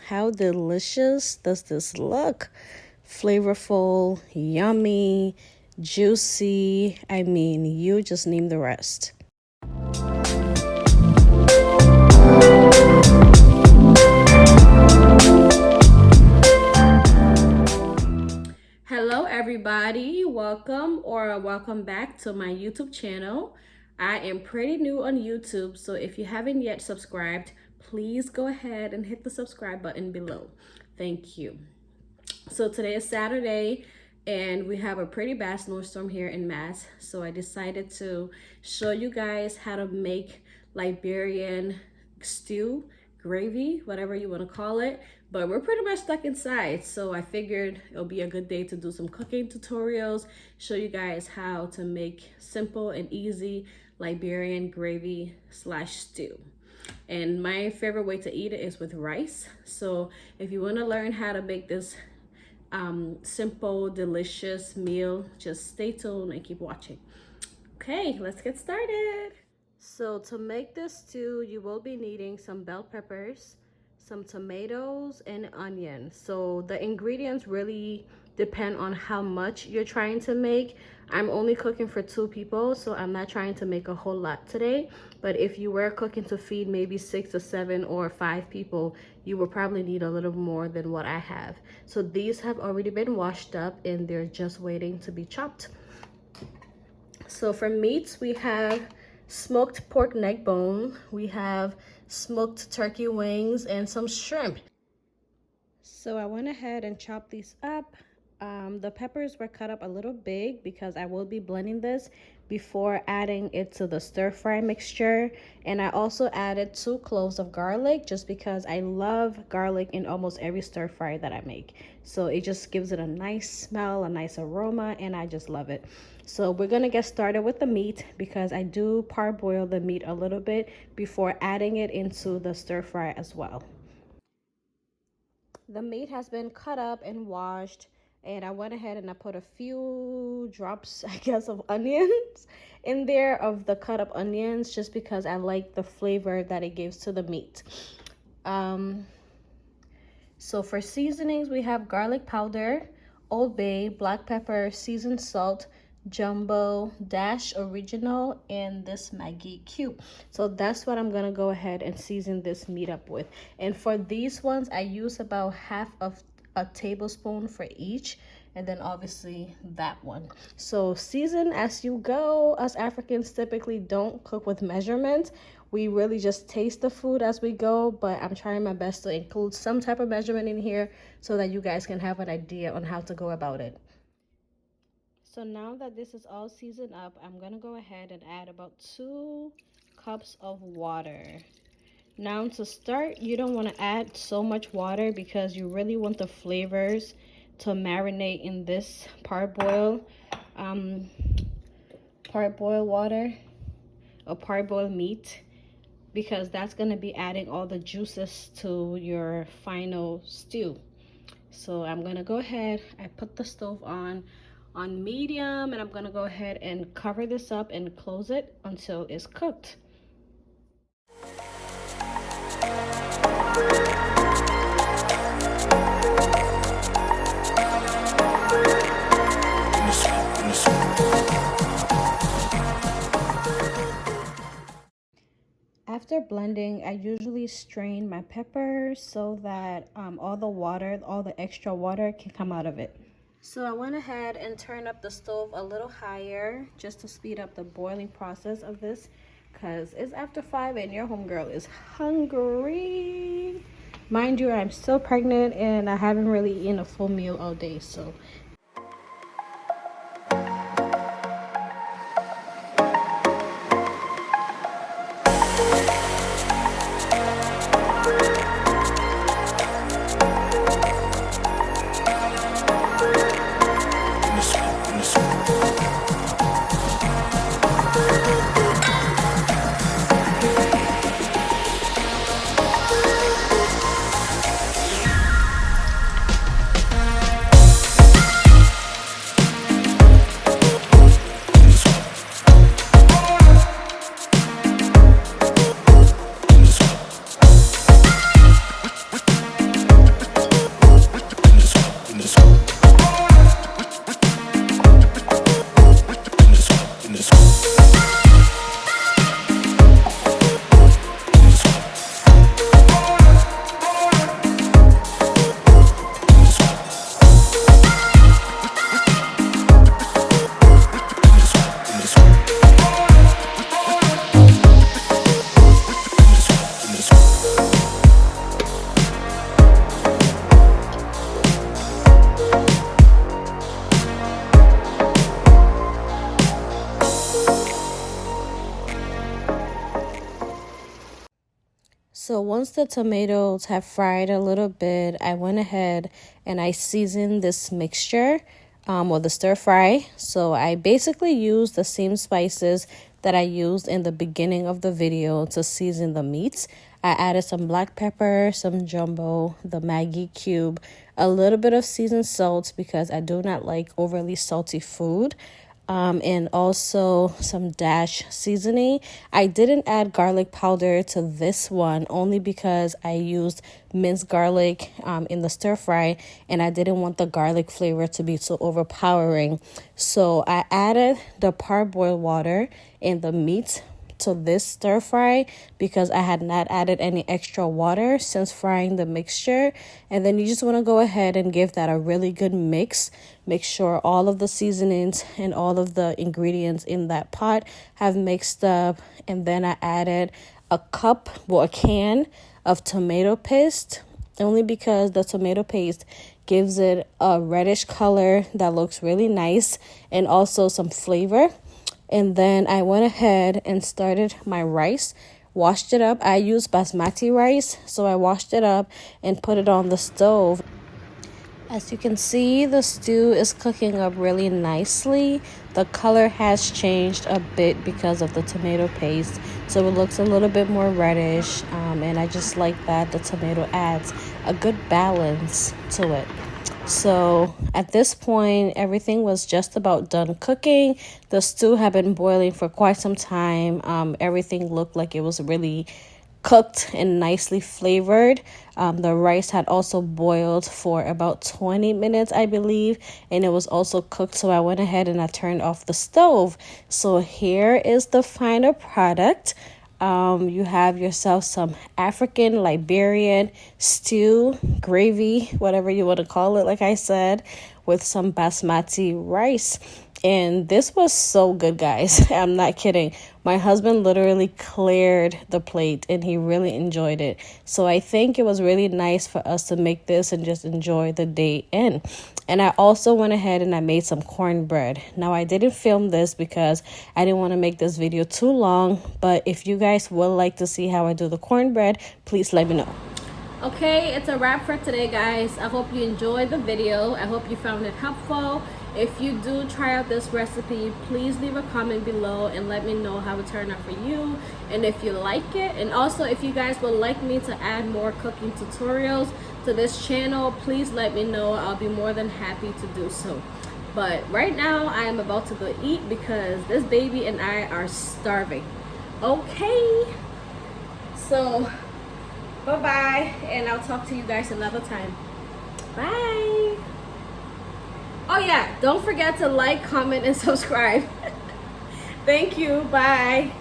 How delicious does this look? Flavorful, yummy, juicy. I mean, you just name the rest. Hello everybody, welcome back to my YouTube channel. I am pretty new on YouTube, so if you haven't yet subscribed, please go ahead and hit the subscribe button below. Thank you. So today is Saturday and we have a pretty bad snowstorm here in Mass, so I decided to show you guys how to make Liberian stew, gravy, whatever you want to call it. But we're pretty much stuck inside, so I figured it'll be a good day to do some cooking tutorials, show you guys how to make simple and easy Liberian gravy slash stew. And my favorite way to eat it is with rice. So if you want to learn how to make this simple, delicious meal, just stay tuned and keep watching. Okay, let's get started. So to make this stew, you will be needing some bell peppers, some tomatoes, and onion. So the ingredients really depend on how much you're trying to make. I'm only cooking for 2 people, so I'm not trying to make a whole lot today. But if you were cooking to feed maybe 6 or 7 or 5 people, you will probably need a little more than what I have. So these have already been washed up and they're just waiting to be chopped. So for meats, we have smoked pork neck bone, we have smoked turkey wings, and some shrimp. So I went ahead and chopped these up. The peppers were cut up a little big because I will be blending this before adding it to the stir fry mixture. And I also added 2 cloves of garlic just because I love garlic in almost every stir fry that I make. So it just gives it a nice smell, a nice aroma, and I just love it. So we're gonna get started with the meat because I do parboil the meat a little bit before adding it into the stir fry as well. The meat has been cut up and washed, and I went ahead and I put a few drops, I guess, of onions in there, of the cut up onions, just because I like the flavor that it gives to the meat. So for seasonings, we have garlic powder, Old Bay, black pepper, seasoned salt, jumbo, dash original, and this Maggi cube. So that's what I'm gonna go ahead and season this meat up with. And for these ones, I use about half of a tablespoon for each, and then obviously that one. So season as you go. Us Africans typically don't cook with measurements. We really just taste the food as we go, but I'm trying my best to include some type of measurement in here so that you guys can have an idea on how to go about it. So now that this is all seasoned up, I'm gonna go ahead and add about 2 cups of water. Now to start, you don't want to add so much water because you really want the flavors to marinate in this parboil water or parboil meat, because that's going to be adding all the juices to your final stew. So I'm going to go ahead, I put the stove on medium, and I'm going to go ahead and cover this up and close it until it's cooked. After blending, I usually strain my pepper so that all the extra water can come out of it. So I went ahead and turned up the stove a little higher just to speed up the boiling process of this, because it's after 5 and your homegirl is hungry. Mind you, I'm still pregnant and I haven't really eaten a full meal all day, so once the tomatoes have fried a little bit, I went ahead and I seasoned this mixture or the stir fry. So I basically used the same spices that I used in the beginning of the video to season the meats. I added some black pepper, some jumbo, the Maggi cube, a little bit of seasoned salt because I do not like overly salty food. And also some dash seasoning. I didn't add garlic powder to this one only because I used minced garlic in the stir fry, and I didn't want the garlic flavor to be so overpowering. So I added the parboiled water in the meat to this stir fry because I had not added any extra water since frying the mixture. And then you just want to go ahead and give that a really good mix. Make sure all of the seasonings and all of the ingredients in that pot have mixed up. And then I added a can of tomato paste, only because the tomato paste gives it a reddish color that looks really nice and also some flavor. And then I went ahead and started my rice, washed it up. I used basmati rice, so I washed it up and put it on the stove. As you can see, the stew is cooking up really nicely. The color has changed a bit because of the tomato paste, so it looks a little bit more reddish, and I just like that the tomato adds a good balance to it. So at this point, everything was just about done cooking. The stew had been boiling for quite some time. Everything looked like it was really cooked and nicely flavored. The rice had also boiled for about 20 minutes, I believe, and it was also cooked. So I went ahead and I turned off the stove. So here is the final product. You have yourself some African Liberian stew, gravy, whatever you want to call it, like I said, with some basmati rice. And this was so good, guys. I'm not kidding. My husband literally cleared the plate and he really enjoyed it. So I think it was really nice for us to make this and just enjoy the day in. And I also went ahead and I made some cornbread. Now, I didn't film this because I didn't want to make this video too long. But if you guys would like to see how I do the cornbread, please let me know. Okay, it's a wrap for today, guys. I hope you enjoyed the video. I hope you found it helpful. If you do try out this recipe, please leave a comment below and let me know how it turned out for you and if you like it. And also, if you guys would like me to add more cooking tutorials to this channel, please let me know. I'll be more than happy to do so. But right now, I am about to go eat because this baby and I are starving. Okay, so bye-bye, and I'll talk to you guys another time. Bye. Oh yeah, don't forget to like, comment, and subscribe. Thank you. Bye.